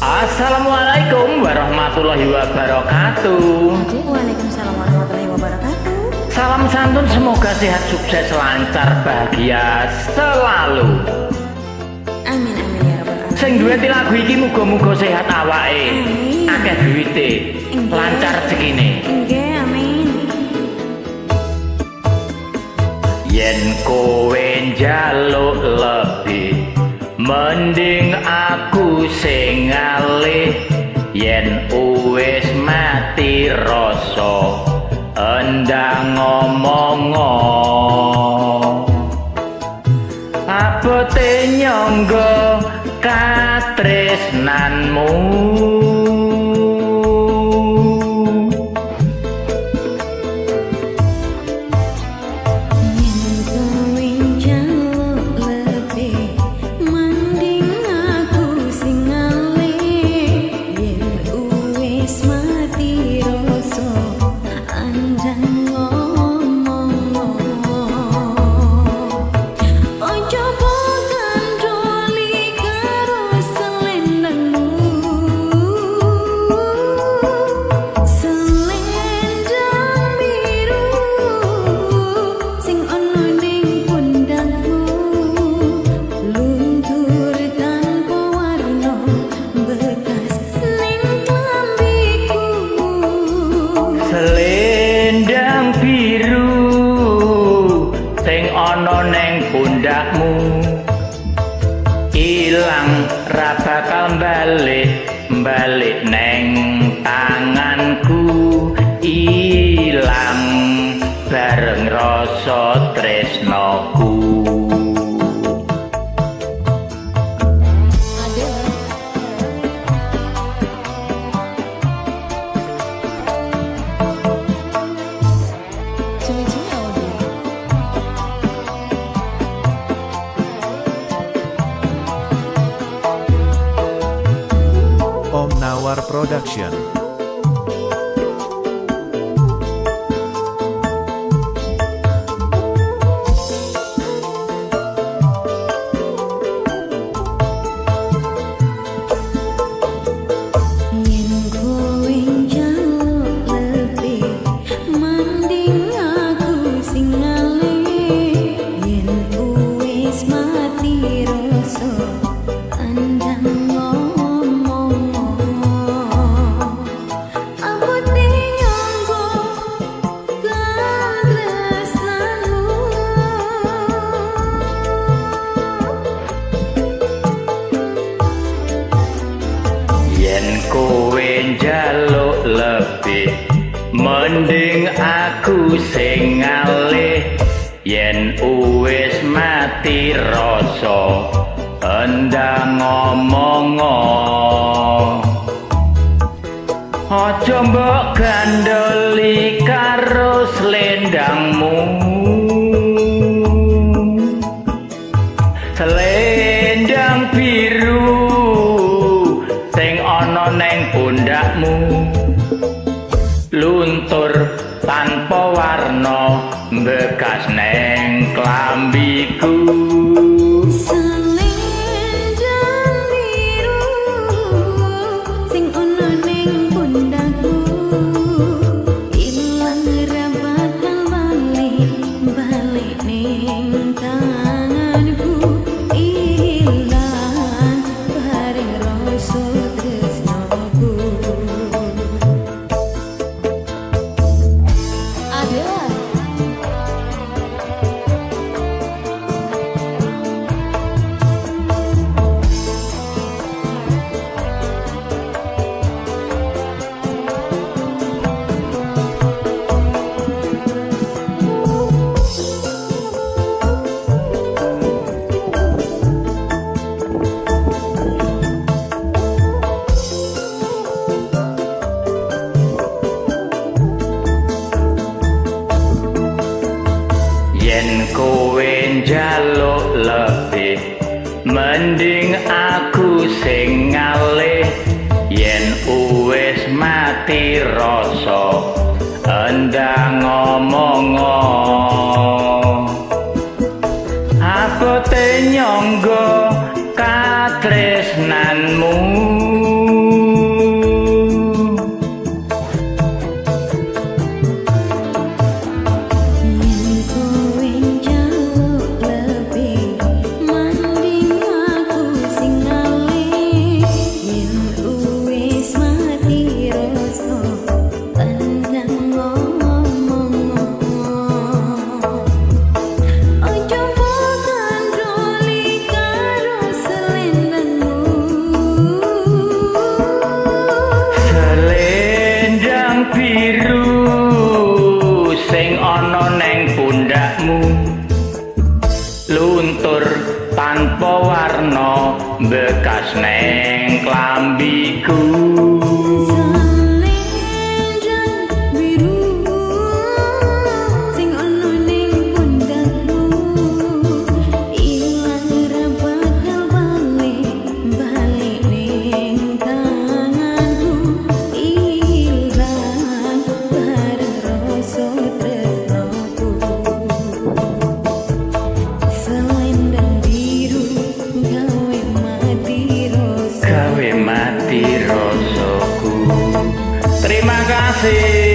Assalamualaikum warahmatullahi wabarakatuh. Waalaikumsalam warahmatullahi wabarakatuh. Salam santun, semoga sehat, sukses, lancar, bahagia selalu. Amin amin ya rabbal alamin. Sing duwe lagu iki muga-muga sehat awake, akeh duwite, lancar rezekine. Nggih, amin. Yen kowe njaluk lebih, mending aku sing ngalih. Yen wis mati rasa, endang ngomong. Abote nyangga katresnanmu. Selendang biru sing ana neng pundakmu, ilang ra bakal balik neng tanganku. Ilang bareng rasa tresnoku. Om Nawar Production. Yen kowe njaluk lebih, mending aku sing ngalih. Yen wis mati rasa, endang ngomong. Aja mbok gandoli karo slendangmu. Selendang biru sing ana neng pundakmu, luntur tanpa warna, bekas neng klambiku. Selendang biru sing ana neng pundakku, ilang ra bakal balik neng tanganku. Ilang bareng rasa tresnoku. Yen kowe njaluk lebih, mending aku sing ngalih. Yen wis mati rasa, endang ngomong. Abote nyangga katresnanmu. warna bekas neng klambiku. Selendang biru sing ono ning pundakku ilang ra bakal balik ning tanganku ilang bareng rasa tresnoku. Selendang biru gawe mati rasaku. Terima kasih.